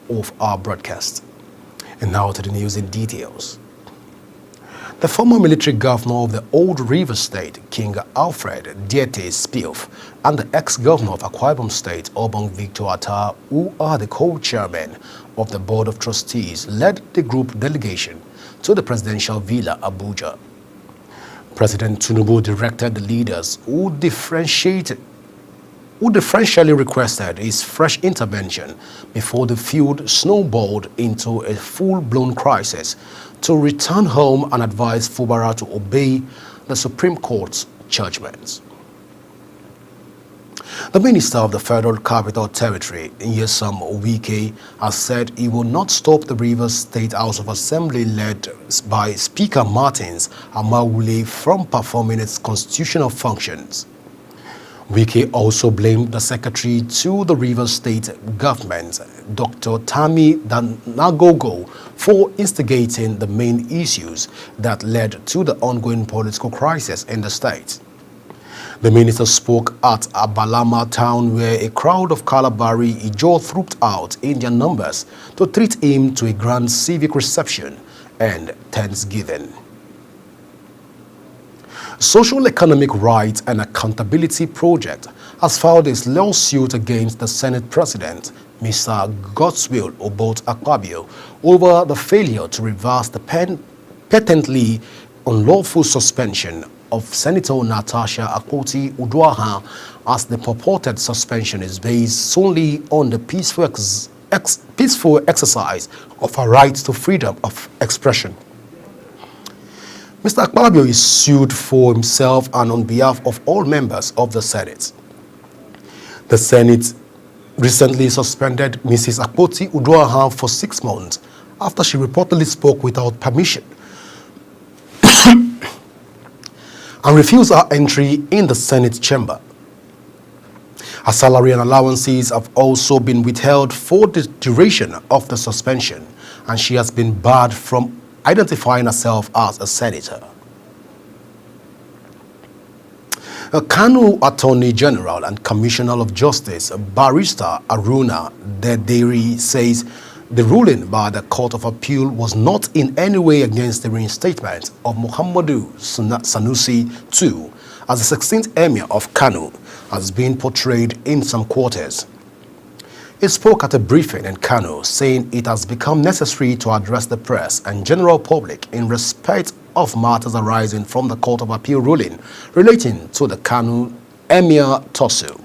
of our broadcast. And now to the news in details. The former military governor of the old River State, King Alfred Diete Spielf, and the ex-governor of Akwa Ibom State, Obong Victor Atta, who are the co-chairmen of the Board of Trustees, led the group delegation to the presidential villa, Abuja. President Tinubu directed the leaders who differentially requested his fresh intervention before the feud snowballed into a full-blown crisis to return home and advise Fubara to obey the Supreme Court's judgments. The Minister of the Federal Capital Territory, Nyesom Wike, has said he will not stop the Rivers State House of Assembly led by Speaker Martins Amawule from performing its constitutional functions. Wike also blamed the secretary to the Rivers State government, Dr. Tami Nagogo, for instigating the main issues that led to the ongoing political crisis in the state. The minister spoke at Abalama town where a crowd of Kalabari Ijo trooped out in their numbers to treat him to a grand civic reception and Thanksgiving. Social Economic Rights and Accountability Project has filed its lawsuit against the Senate President, Mr. Godswill Obot Akpabio, over the failure to reverse the patently unlawful suspension of Senator Natasha Akpoti-Uduaghan, as the purported suspension is based solely on the peaceful exercise of her right to freedom of expression. Mr. Akpabio is sued for himself and on behalf of all members of the Senate. The Senate recently suspended Mrs. Akpoti-Uduaghan for 6 months after she reportedly spoke without permission and refused her entry in the Senate chamber. Her salary and allowances have also been withheld for the duration of the suspension, and she has been barred from identifying herself as a senator. Kano Attorney General and Commissioner of Justice Barrister Aruna Dederi says the ruling by the Court of Appeal was not in any way against the reinstatement of Muhammadu Sanusi II as the 16th Emir of Kano, as being portrayed in some quarters. He spoke at a briefing in Kano, saying it has become necessary to address the press and general public in respect of matters arising from the Court of Appeal ruling relating to the Kano Emir tussle.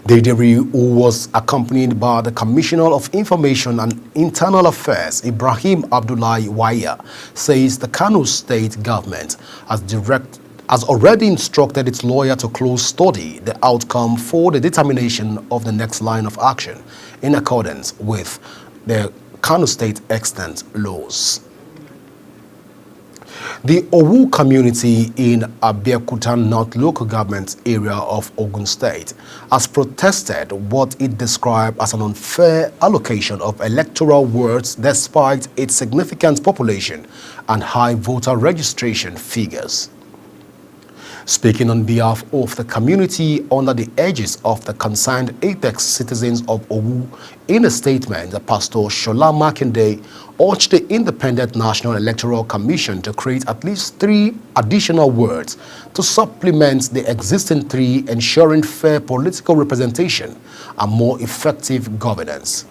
Dederi, who was accompanied by the Commissioner of Information and Internal Affairs, Ibrahim Abdullahi Waya, says the Kano State government has already instructed its lawyer to close study the outcome for the determination of the next line of action in accordance with the Kano State extant laws. The Owu community in Abeokuta North local government area of Ogun State has protested what it described as an unfair allocation of electoral wards despite its significant population and high voter registration figures. Speaking on behalf of the community under the aegis of the concerned apex citizens of Owu, in a statement, Pastor Shola Makinde urged the Independent National Electoral Commission to create at least 3 additional wards to supplement the existing 3, ensuring fair political representation and more effective governance.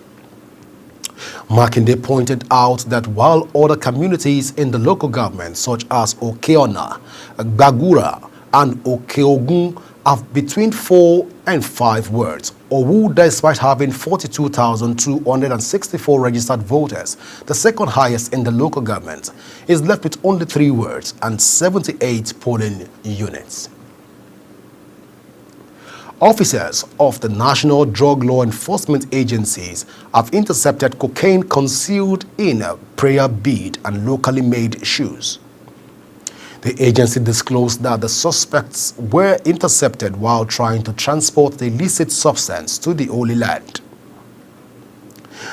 Makinde pointed out that while other communities in the local government, such as Okeona, Gbagura, and Okeogun, have between 4 and 5 wards, Owu, despite having 42,264 registered voters, the second highest in the local government, is left with only 3 wards and 78 polling units. Officers of the National Drug Law Enforcement Agencies have intercepted cocaine concealed in a prayer bead and locally made shoes. The agency disclosed that the suspects were intercepted while trying to transport the illicit substance to the Holy Land.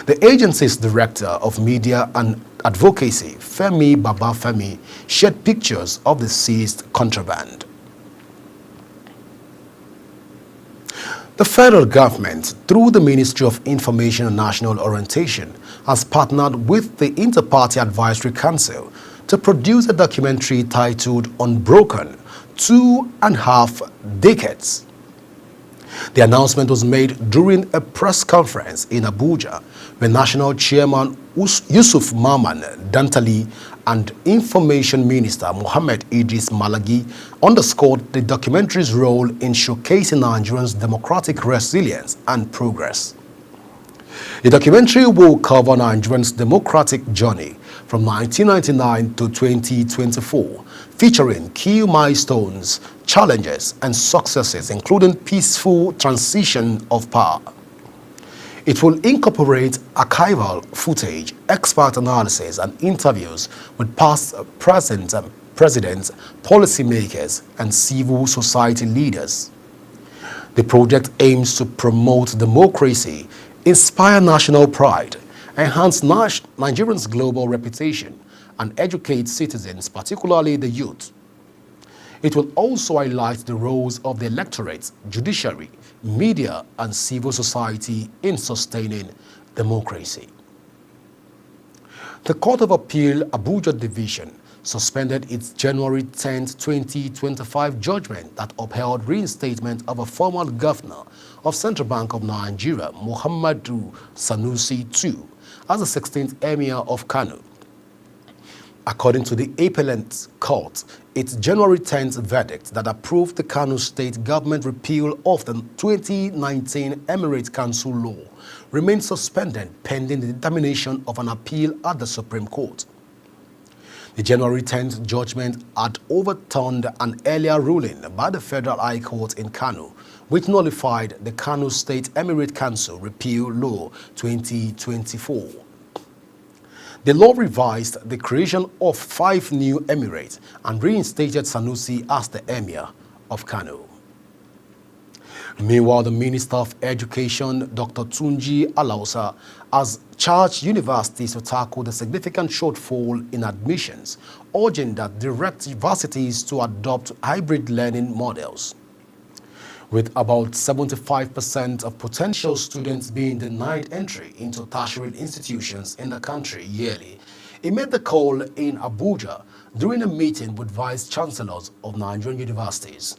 The agency's Director of Media and Advocacy, Femi Babafemi, shared pictures of the seized contraband. The The federal government, through the Ministry of Information and National Orientation, has partnered with the Inter-Party Advisory Council to produce a documentary titled Unbroken: 2.5 Decades. The announcement was made during a press conference in Abuja, where National Chairman Yusuf Maman Dantali and Information Minister Mohammed Idris Malagi underscored the documentary's role in showcasing Nigerians' democratic resilience and progress. The documentary will cover Nigerians' democratic journey from 1999 to 2024, featuring key milestones, challenges, and successes, including peaceful transition of power. It will incorporate archival footage, expert analysis, and interviews with past, present presidents, policymakers, and civil society leaders. The project aims to promote democracy, inspire national pride, enhance Nigerians' global reputation, and educate citizens, particularly the youth. It will also highlight the roles of the electorate, judiciary, media, and civil society in sustaining democracy. The Court of Appeal Abuja Division suspended its January 10, 2025 judgment that upheld reinstatement of a former governor of Central Bank of Nigeria, Muhammadu Sanusi II, as the 16th Emir of Kano. According to the appellate court, its January 10th verdict that approved the Kano State government repeal of the 2019 Emirate Council law remains suspended pending the determination of an appeal at the Supreme Court. The January 10th judgment had overturned an earlier ruling by the Federal High Court in Kano, which nullified the Kano State Emirate Council Repeal Law 2024. The law revised the creation of 5 new emirates and reinstated Sanusi as the Emir of Kano. Meanwhile, the Minister of Education, Dr. Tunji Alausa, has charged universities to tackle the significant shortfall in admissions, urging that direct universities to adopt hybrid learning models. With about 75% of potential students being denied entry into tertiary institutions in the country yearly, he made the call in Abuja during a meeting with vice-chancellors of Nigerian universities.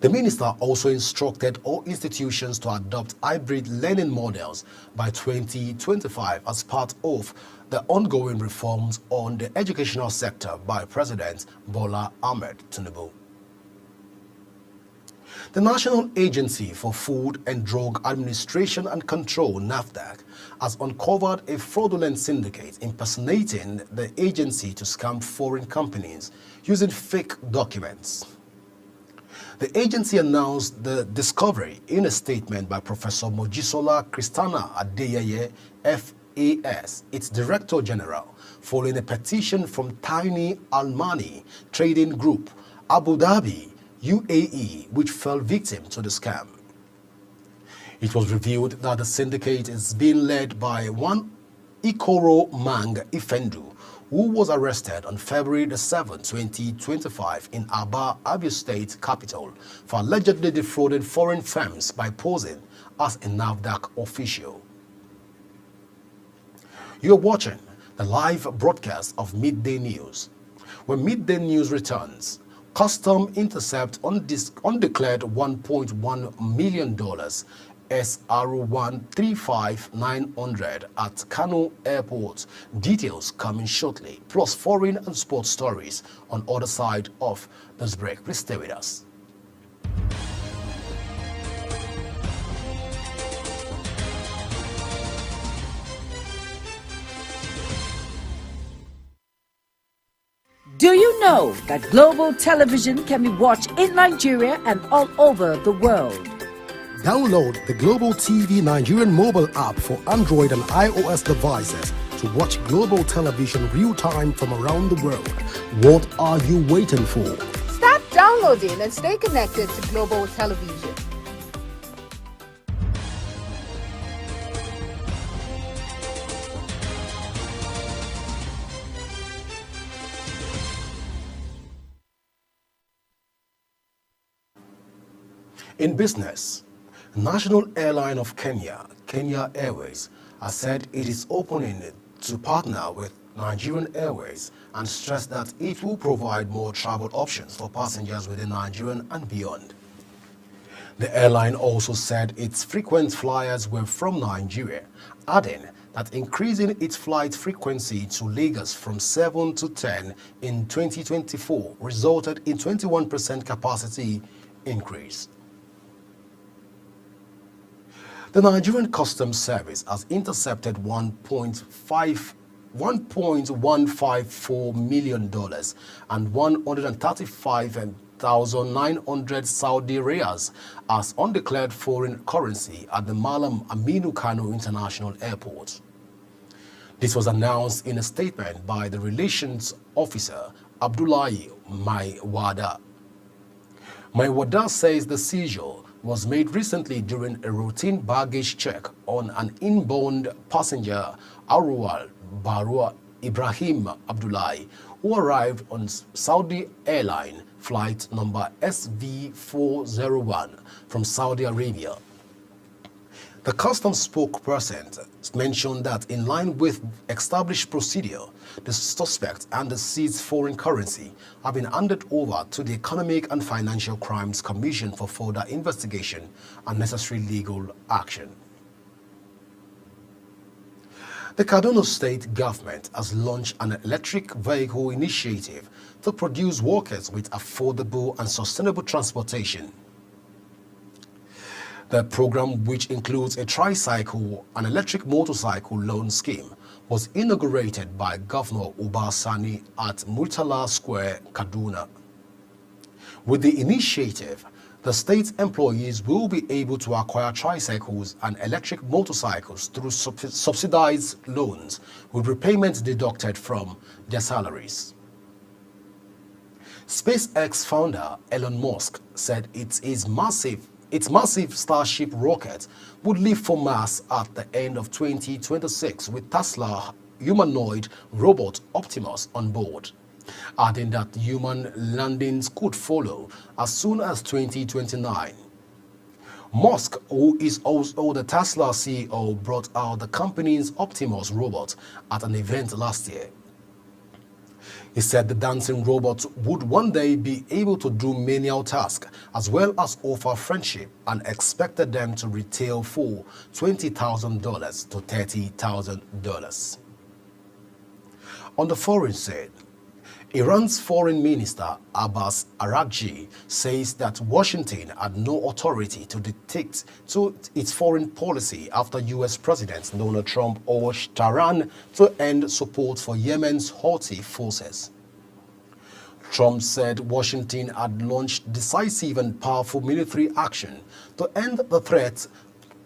The minister also instructed all institutions to adopt hybrid learning models by 2025 as part of the ongoing reforms on the educational sector by President Bola Ahmed Tinubu. The National Agency for Food and Drug Administration and Control, NAFDAC, has uncovered a fraudulent syndicate impersonating the agency to scam foreign companies using fake documents. The agency announced the discovery in a statement by Professor Mojisola Christiana Adeyeye, FAS, its Director General, following a petition from Tiny Almani Trading Group, Abu Dhabi, UAE, which fell victim to the scam. It was revealed that the syndicate is being led by one Ikoro Mang Ifendu, who was arrested on February 7, 2025 in Aba, Abia State capital, for allegedly defrauding foreign firms by posing as a NAFDAC official. You're watching the live broadcast of Midday News. When Midday News returns, Custom intercept undeclared $1.1 million SR1 35900 at Kano Airport. Details coming shortly, plus foreign and sports stories on other side of this break. Please stay with us. Do you know that Global Television can be watched in Nigeria and all over the world? Download the Global TV Nigerian mobile app for Android and iOS devices to watch Global Television real-time from around the world. What are you waiting for? Start downloading and stay connected to Global Television. In business, National Airline of Kenya, Kenya Airways, has said it is opening to partner with Nigerian Airways and stressed that it will provide more travel options for passengers within Nigeria and beyond. The airline also said its frequent flyers were from Nigeria, adding that increasing its flight frequency to Lagos from 7 to 10 in 2024 resulted in 21% capacity increase. The Nigerian Customs Service has intercepted $1.154 million and 135,900 Saudi riyals as undeclared foreign currency at the Malam Aminu Kano International Airport. This was announced in a statement by the Relations Officer Abdullahi Maiwada. Maiwada says the seizure was made recently during a routine baggage check on an inbound passenger, Arwal Barua Ibrahim Abdullahi, who arrived on Saudi Airline flight number SV401 from Saudi Arabia. The customs spokesperson mentioned that in line with established procedure, the suspect and the seized foreign currency have been handed over to the Economic and Financial Crimes Commission for further investigation and necessary legal action. The Kaduna State government has launched an electric vehicle initiative to produce workers with affordable and sustainable transportation. The program, which includes a tricycle and electric motorcycle loan scheme, was inaugurated by Governor Uba Sani at Murtala Square, Kaduna. With the initiative, the state's employees will be able to acquire tricycles and electric motorcycles through subsidized loans with repayments deducted from their salaries. SpaceX founder Elon Musk said its massive Starship rocket would leave for Mars at the end of 2026 with Tesla humanoid robot Optimus on board, adding that human landings could follow as soon as 2029. Musk, who is also the Tesla CEO, brought out the company's Optimus robot at an event last year. He said the dancing robot would one day be able to do menial tasks as well as offer friendship, and expected them to retail for $20,000 to $30,000. On the foreign side, Iran's Foreign Minister Abbas Araghchi says that Washington had no authority to dictate to its foreign policy after U.S. President Donald Trump urged Tehran to end support for Yemen's Houthi forces. Trump said Washington had launched decisive and powerful military action to end the threat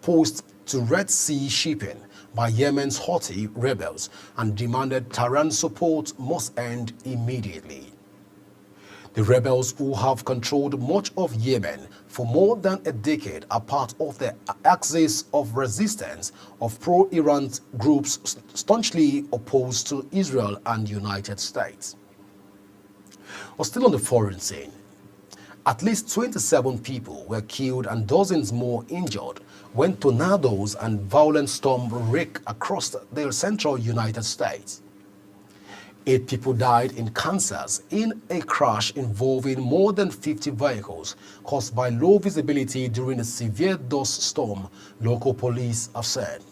posed to Red Sea shipping by Yemen's Houthi rebels and demanded Tehran's support must end immediately. The rebels, who have controlled much of Yemen for more than a decade, are part of the axis of resistance of pro-Iran groups staunchly opposed to Israel and the United States. But still on the foreign scene, at least 27 people were killed and dozens more injured when tornadoes and violent storms raked across the central United States. 8 people died in Kansas in a crash involving more than 50 vehicles caused by low visibility during a severe dust storm, local police have said.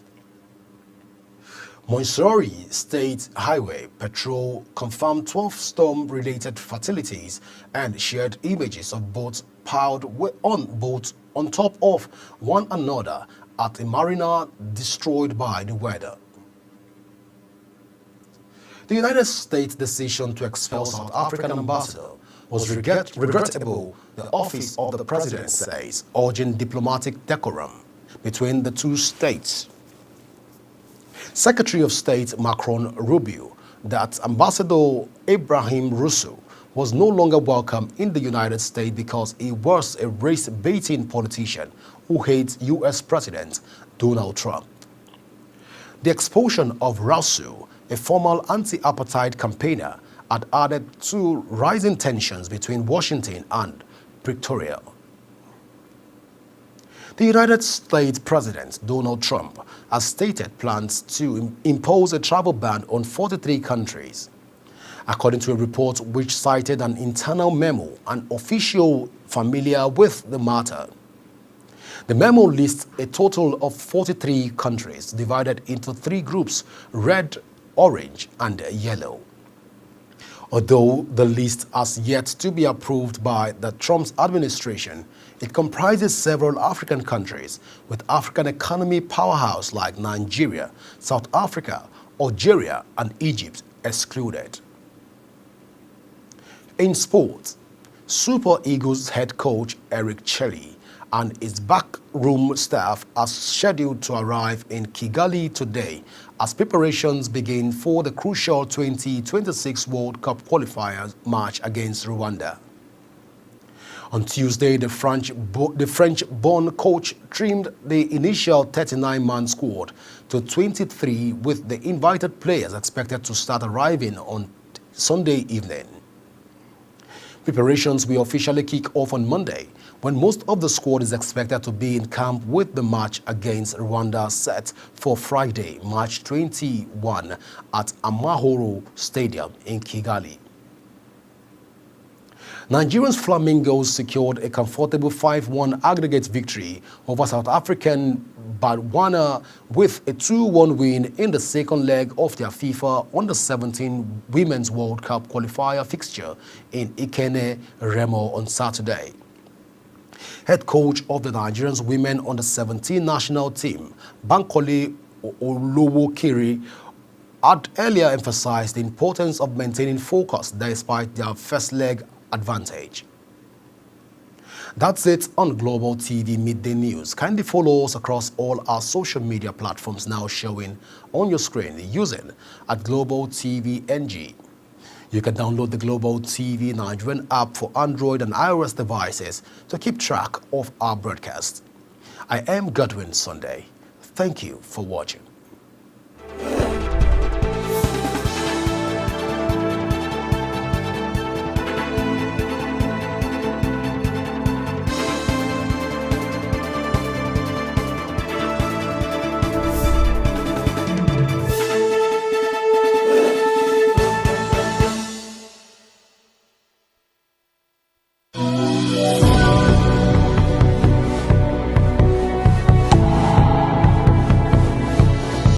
Missouri State Highway Patrol confirmed 12 storm-related fatalities and shared images of boats piled on top of one another at a marina destroyed by the weather. The United States' decision to expel South African ambassador was regrettable, the office of the president says, urging diplomatic decorum between the two states. Secretary of State Marco Rubio that Ambassador Ibrahim Rasool was no longer welcome in the United States because he was a race-baiting politician who hates U.S. President Donald Trump. The expulsion of Rasool, a former anti-apartheid campaigner, had added to rising tensions between Washington and Pretoria. The United States President Donald Trump has stated plans to impose a travel ban on 43 countries. According to a report which cited an internal memo, an official familiar with the matter. The memo lists a total of 43 countries divided into 3 groups: red, orange, and yellow. Although the list has yet to be approved by the Trump administration, it comprises several African countries with African economy powerhouse like Nigeria, South Africa, Algeria, and Egypt excluded. In sports, Super Eagles head coach Eric Chelle and his backroom staff are scheduled to arrive in Kigali today as preparations begin for the crucial 2026 World Cup qualifiers match against Rwanda. On Tuesday, the French-born coach trimmed the initial 39-man squad to 23, with the invited players expected to start arriving on Sunday evening. Preparations will officially kick off on Monday, when most of the squad is expected to be in camp, with the match against Rwanda set for Friday, March 21 at Amahoro Stadium in Kigali. Nigeria's Flamingos secured a comfortable 5-1 aggregate victory over South African Botswana with a 2-1 win in the second leg of their FIFA Under-17 Women's World Cup qualifier fixture in Ikene, Remo on Saturday. Head coach of the Nigerian Women Under-17 national team, Bankole Olowokere, had earlier emphasized the importance of maintaining focus despite their first leg advantage. That's it on Global TV Midday News. Kindly follow us across all our social media platforms now showing on your screen using @Global TV NG. You can download the Global TV Nigerian app for Android and iOS devices to keep track of our broadcast. I am Godwin Sunday. Thank you for watching.